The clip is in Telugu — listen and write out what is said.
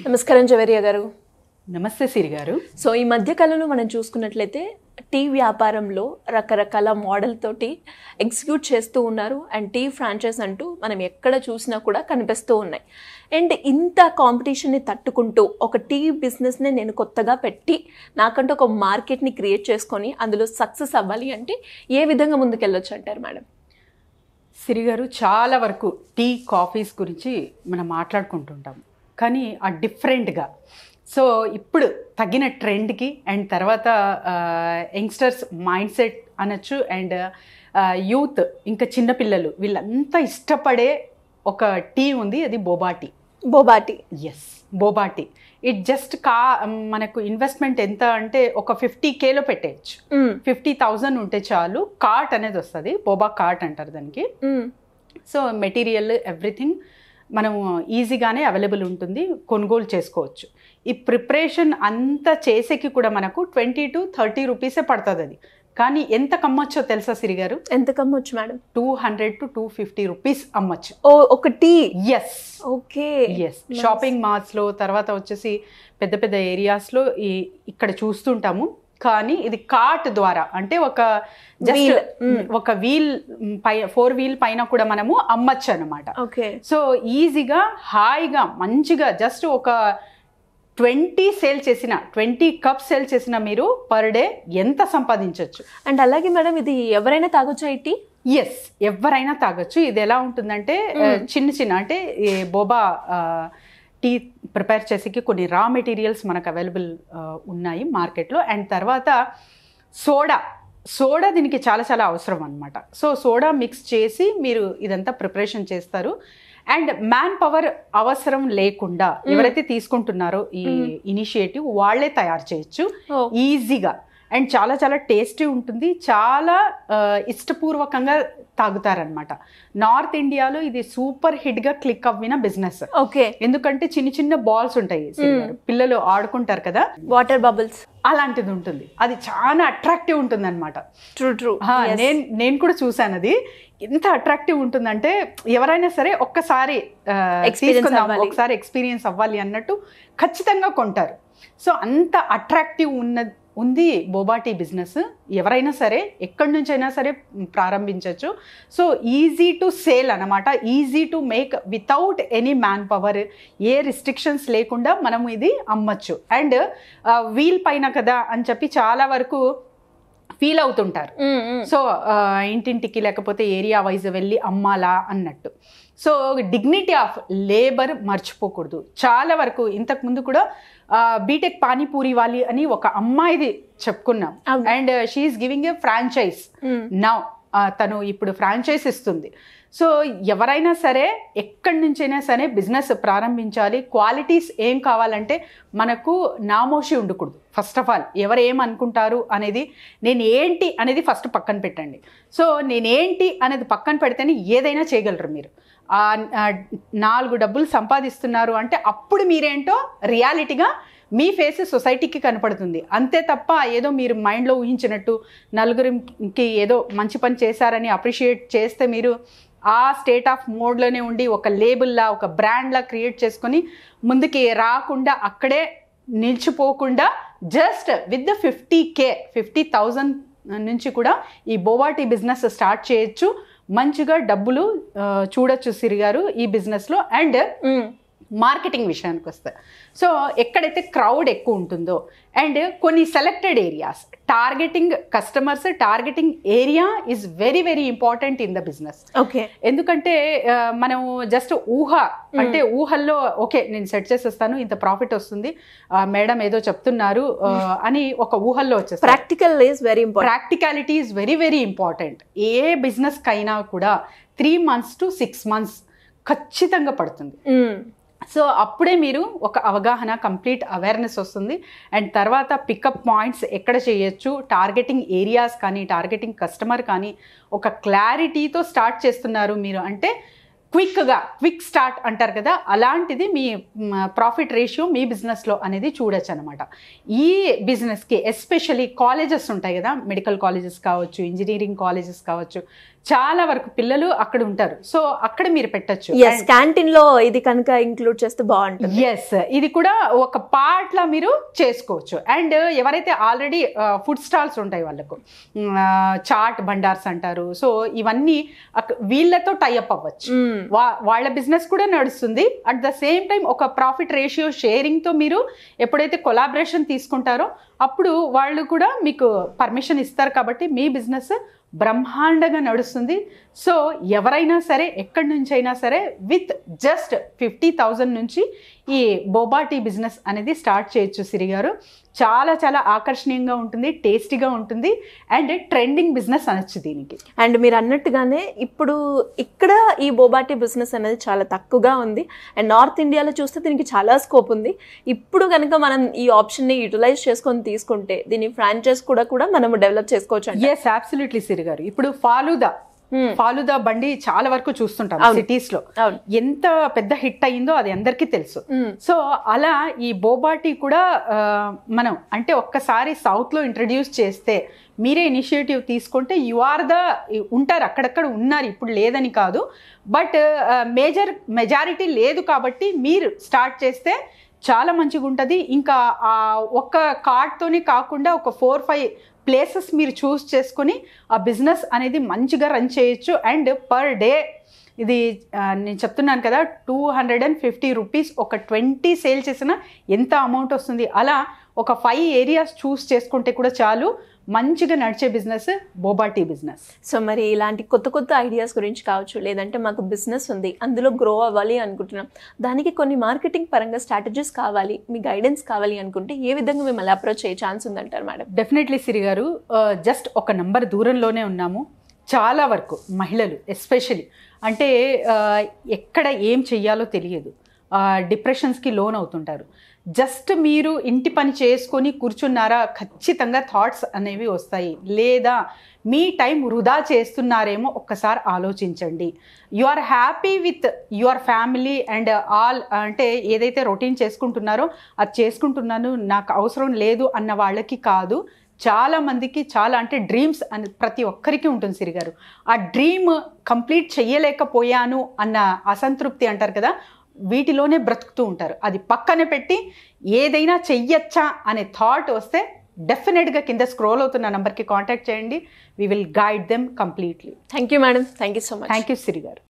నమస్కారం జవేరియా గారు. నమస్తే సిరి గారు. సో ఈ మధ్య కాలంలో మనం చూసుకున్నట్లయితే టీ వ్యాపారంలో రకరకాల మోడల్ తోటి ఎగ్జిక్యూట్ చేస్తూ ఉన్నారు. అండ్ టీ ఫ్రాంచైజ్ అంటూ మనం ఎక్కడ చూసినా కూడా కనిపిస్తూ ఉన్నాయి. అండ్ ఇంత కాంపిటీషన్ని తట్టుకుంటూ ఒక టీ బిజినెస్ని నేను కొత్తగా పెట్టి నాకంటూ ఒక మార్కెట్ని క్రియేట్ చేసుకొని అందులో సక్సెస్ అవ్వాలి అంటే ఏ విధంగా ముందుకెళ్ళొచ్చు అంటారు మేడం? సిరి గారు, చాలా వరకు టీ కాఫీస్ గురించి మనం మాట్లాడుకుంటుంటాం, కానీ ఆ డిఫరెంట్గా సో ఇప్పుడు తగిన ట్రెండ్కి అండ్ తర్వాత యంగ్స్టర్స్ మైండ్ సెట్ అనొచ్చు అండ్ యూత్ ఇంకా చిన్నపిల్లలు వీళ్ళంతా ఇష్టపడే ఒక టీ ఉంది, అది boba tea. Boba tea. Yes, boba tea. It just మనకు ఇన్వెస్ట్మెంట్ ఎంత అంటే ఒక 50Kలో పెట్టేయచ్చు. 50,000 ఉంటే చాలు. కార్ట్ అనేది వస్తుంది, బోబా కార్ట్ అంటారు దానికి. సో మెటీరియల్ ఎవ్రీథింగ్ మనము ఈజీగానే అవైలబుల్ ఉంటుంది, కొనుగోలు చేసుకోవచ్చు. ఈ ప్రిపరేషన్ అంతా చేసేకి కూడా మనకు 20 to 30 రూపీసే పడుతుంది. అది కానీ ఎంత కమ్మొచ్చో తెలుసా సిరి గారు? ఎంత కమ్మొచ్చు మేడం? 200 to 250 రూపీస్ అమ్మొచ్చు. ఓ ఒక tea. Yes. Okay. Yes, shopping మాల్స్లో తర్వాత వచ్చేసి పెద్ద పెద్ద ఏరియాస్లో ఇక్కడ చూస్తుంటాము. కానీ ఇది కార్ట్ ద్వారా అంటే ఒక వీల్ 4 వీల్ పైన కూడా మనము అమ్మచ్చు అనమాట. సో ఈజీగా హాయిగా మంచిగా జస్ట్ ఒక 20 కప్స్ సేల్ చేసిన మీరు పర్ డే ఎంత సంపాదించవచ్చు. అండ్ అలాగే మేడం, ఇది ఎవరైనా తాగొచ్చా ఈ టీ? ఎస్, ఎవరైనా తాగొచ్చు. ఇది ఎలా ఉంటుందంటే చిన్న అంటే బోబా టీ ప్రిపేర్ చేసేకి కొన్ని రా మెటీరియల్స్ మనకు అవైలబుల్ ఉన్నాయి మార్కెట్లో. అండ్ తర్వాత సోడా దీనికి చాలా చాలా అవసరం అనమాట. సో సోడా మిక్స్ చేసి మీరు ఇదంతా ప్రిపరేషన్ చేస్తారు. అండ్ మ్యాన్ పవర్ అవసరం లేకుండా ఎవరైతే తీసుకుంటున్నారో ఈ ఇనిషియేటివ్ వాళ్ళే తయారు చేయొచ్చు ఈజీగా. అండ్ చాలా చాలా టేస్టీ ఉంటుంది, చాలా ఇష్టపూర్వకంగా తాగుతారనమాట. నార్త్ ఇండియాలో ఇది సూపర్ హిట్గా క్లిక్ అవ్విన బిజినెస్. ఓకే. ఎందుకంటే చిన్న చిన్న బాల్స్ ఉంటాయి, పిల్లలు ఆడుకుంటారు కదా, వాటర్ బబుల్స్, అలాంటిది ఉంటుంది. అది చాలా అట్రాక్టివ్ ఉంటుంది అనమాట. ట్రూ. నేను కూడా చూసాను. అది ఎంత అట్రాక్టివ్ ఉంటుందంటే ఎవరైనా సరే ఒక్కసారి ఒకసారి ఎక్స్పీరియన్స్ అవ్వాలి అన్నట్టు ఖచ్చితంగా కొంటారు. సో అంత అట్రాక్టివ్ ఉంది బోబా టీ బిజినెస్. ఎవరైనా సరే ఎక్కడి నుంచైనా సరే ప్రారంభించవచ్చు. సో ఈజీ టు సేల్ అనమాట, easy to make without any man power, A restrictions లేకుండా మనము ఇది అమ్మచ్చు. అండ్ వీల్ పైన కదా అని చెప్పి చాలా వరకు ఫీల్ అవుతుంటారు. సో ఇంటింటికి లేకపోతే ఏరియా వైజ్ వెళ్ళి అమ్మాలా అన్నట్టు. సో డిగ్నిటీ ఆఫ్ లేబర్ మర్చిపోకూడదు. చాలా వరకు ఇంతకుముందు కూడా బీటెక్ పానీపూరి వాలి అని ఒక అమ్మాయిది చెప్పుకున్నాం. And she is giving a franchise now. తను ఇప్పుడు ఫ్రాంచైజ్ ఇస్తుంది. సో ఎవరైనా సరే ఎక్కడి నుంచైనా సరే బిజినెస్ ప్రారంభించాలి. క్వాలిటీస్ ఏం కావాలంటే మనకు నామోషి ఉండకూడదు. ఫస్ట్ ఆఫ్ ఆల్ ఎవరు ఏమనుకుంటారు అనేది, నేను ఏంటి అనేది ఫస్ట్ పక్కన పెట్టండి. సో నేనేంటి అనేది పక్కన పెడితేనే ఏదైనా చేయగలరు మీరు. 4 డబ్బులు సంపాదిస్తున్నారు అంటే అప్పుడు మీరేంటో రియాలిటీగా మీ ఫేస్ సొసైటీకి కనపడుతుంది. అంతే తప్ప ఏదో మీరు మైండ్లో ఊహించినట్టు నలుగురికి ఏదో మంచి పని చేశారని అప్రిషియేట్ చేస్తే మీరు ఆ స్టేట్ ఆఫ్ మోడ్లోనే ఉండి ఒక లేబుల్లా ఒక బ్రాండ్లా క్రియేట్ చేసుకొని ముందుకి రాకుండా అక్కడే నిలిచిపోకుండా జస్ట్ విత్ ద 50,000 నుంచి కూడా ఈ బోబా టీ బిజినెస్ స్టార్ట్ చేయొచ్చు. మంచిగా డబ్బులు చూడొచ్చు సిరి గారు ఈ బిజినెస్లో. అండ్ మార్కెటింగ్ విషయానికి వస్తే, సో ఎక్కడైతే క్రౌడ్ ఎక్కువ ఉంటుందో అండ్ కొన్ని selected areas targeting customers, targeting area is very very important in the business. Okay. ఎందుకంటే మనము జస్ట్ అంటే ఊహల్లో ఓకే నేను సెట్ చేసేస్తాను, ఇంత ప్రాఫిట్ వస్తుంది, మేడం ఏదో చెప్తున్నారు అని ఒక ఊహల్లో వచ్చేస్తాను. Practicality is very very important. A business కైనా కూడా 3 months to 6 months ఖచ్చితంగా పడుతుంది. సో అప్పుడే మీరు ఒక అవగాహన, కంప్లీట్ అవేర్నెస్ వస్తుంది. అండ్ తర్వాత పికప్ పాయింట్స్ ఎక్కడ చేయొచ్చు, టార్గెటింగ్ ఏరియాస్ కానీ టార్గెటింగ్ కస్టమర్ కానీ ఒక క్లారిటీతో స్టార్ట్ చేస్తున్నారు మీరు అంటే క్విక్ స్టార్ట్ అంటారు కదా, అలాంటిది మీ ప్రాఫిట్ రేషియో మీ బిజినెస్లో అనేది చూడొచ్చు అనమాట. ఈ బిజినెస్కి ఎస్పెషలీ కాలేజెస్ ఉంటాయి కదా, మెడికల్ కాలేజెస్ కావచ్చు, ఇంజనీరింగ్ కాలేజెస్ కావచ్చు, చాలా వరకు పిల్లలు అక్కడ ఉంటారు, సో అక్కడ మీరు పెట్టచ్చు. క్యాంటీన్ లో ఇది కనుక ఇంక్లూడ్ చేస్తే బాగుంటుంది. ఎస్, ఇది కూడా ఒక పార్ట్ లా మీరు చేసుకోవచ్చు. అండ్ ఎవరైతే ఆల్రెడీ ఫుడ్ స్టాల్స్ ఉంటాయి వాళ్ళకు చాట్ బండార్స్ అంటారు, సో ఇవన్నీ వీళ్ళతో టైఅప్ అవ్వచ్చు. వాళ్ళ బిజినెస్ కూడా నడుస్తుంది. అట్ ద సేమ్ టైం ఒక ప్రాఫిట్ రేషియో షేరింగ్ తో మీరు ఎప్పుడైతే కొలాబరేషన్ తీసుకుంటారో అప్పుడు వాళ్ళు కూడా మీకు పర్మిషన్ ఇస్తారు, కాబట్టి మీ బిజినెస్ బ్రహ్మాండంగా నడుస్తుంది. సో ఎవరైనా సరే ఎక్కడి నుంచి అయినా సరే విత్ జస్ట్ 50,000 నుంచి ఈ బోబా టీ బిజినెస్ అనేది స్టార్ట్ చేయొచ్చు సిరి గారు. చాలా చాలా ఆకర్షణీయంగా ఉంటుంది, టేస్టీగా ఉంటుంది, అండ్ ట్రెండింగ్ బిజినెస్ అనొచ్చు దీనికి. అండ్ మీరు అన్నట్టుగానే ఇప్పుడు ఇక్కడ ఈ బోబా టీ బిజినెస్ అనేది చాలా తక్కువగా ఉంది. అండ్ నార్త్ ఇండియాలో చూస్తే దీనికి చాలా స్కోప్ ఉంది. ఇప్పుడు కనుక మనం ఈ ఆప్షన్ని యూటిలైజ్ చేసుకొని తీసుకుంటే దీని ఫ్రాంచైజ్ కూడా మనం డెవలప్ చేసుకోవచ్చు. ఎస్, అబ్సల్యూట్లీ సిరి గారు. ఇప్పుడు ఫాలుదా బండి చాలా వరకు చూస్తుంటాం సిటీస్ లో, ఎంత పెద్ద హిట్ అయ్యిందో అది అందరికీ తెలుసు. సో అలా ఈ బోబా టీ కూడా మనం అంటే ఒక్కసారి సౌత్ లో ఇంట్రడ్యూస్ చేస్తే మీరే ఇనిషియేటివ్ తీసుకుంటే ఉంటారు, అక్కడక్కడ ఉన్నారు, ఇప్పుడు లేదని కాదు, బట్ మెజారిటీ లేదు కాబట్టి మీరు స్టార్ట్ చేస్తే చాలా మంచిగా ఉంటుంది. ఇంకా ఒక్క కార్డ్తోనే కాకుండా ఒక 4-5 ప్లేసెస్ మీరు చూస్ చేసుకొని ఆ బిజినెస్ అనేది మంచిగా రన్ చేయొచ్చు. అండ్ పర్ డే ఇది నేను చెప్తున్నాను కదా 250 రూపీస్, ఒక 20 సేల్ చేసినా ఎంత అమౌంట్ వస్తుంది. అలా ఒక 5 ఏరియాస్ చూస్ చేసుకుంటే కూడా చాలు, మంచిగా నడిచే business boba tea business. So మరి ఇలాంటి కొత్త ఐడియాస్ గురించి కావచ్చు, లేదంటే మాకు బిజినెస్ ఉంది అందులో గ్రో అవ్వాలి అనుకుంటున్నాం, దానికి కొన్ని మార్కెటింగ్ పరంగా స్ట్రాటజీస్ కావాలి, మీ గైడెన్స్ కావాలి అనుకుంటే ఏ విధంగా మిమ్మల్ని అప్రోచ్ అయ్యే ఛాన్స్ ఉందంటారు మేడం? డెఫినెట్లీ సిరి గారు, జస్ట్ ఒక నంబర్ దూరంలోనే ఉన్నాము. చాలా వరకు మహిళలు ఎస్పెషలీ అంటే ఎక్కడ ఏం చెయ్యాలో తెలియదు, డిప్రెషన్స్కి లోన్ అవుతుంటారు. జస్ట్ మీరు ఇంటి పని చేసుకొని కూర్చున్నారా, ఖచ్చితంగా థాట్స్ అనేవి వస్తాయి. లేదా మీ టైం వృధా చేస్తున్నారేమో ఒక్కసారి ఆలోచించండి. You are happy with your family and all, అంటే ఏదైతే రొటీన్ చేసుకుంటున్నారో అది చేసుకుంటున్నాను, నాకు అవసరం లేదు అన్న వాళ్ళకి కాదు. చాలా మందికి చాలా అంటే డ్రీమ్స్ అని ప్రతి ఒక్కరికి ఉంటుంది సిరి గారు. ఆ డ్రీమ్ కంప్లీట్ చెయ్యలేకపోయాను అన్న అసంతృప్తి అంటారు కదా, వీటిలోనే బ్రతుకుతూ ఉంటారు. అది పక్కన పెట్టి ఏదైనా చెయ్యొచ్చా అనే థాట్ వస్తే డెఫినెట్గా కింద స్క్రోల్ అవుతున్న నెంబర్కి కాంటాక్ట్ చేయండి. We will guide them completely. Thank you madam. Thank you so much. Thank you Siri గారు.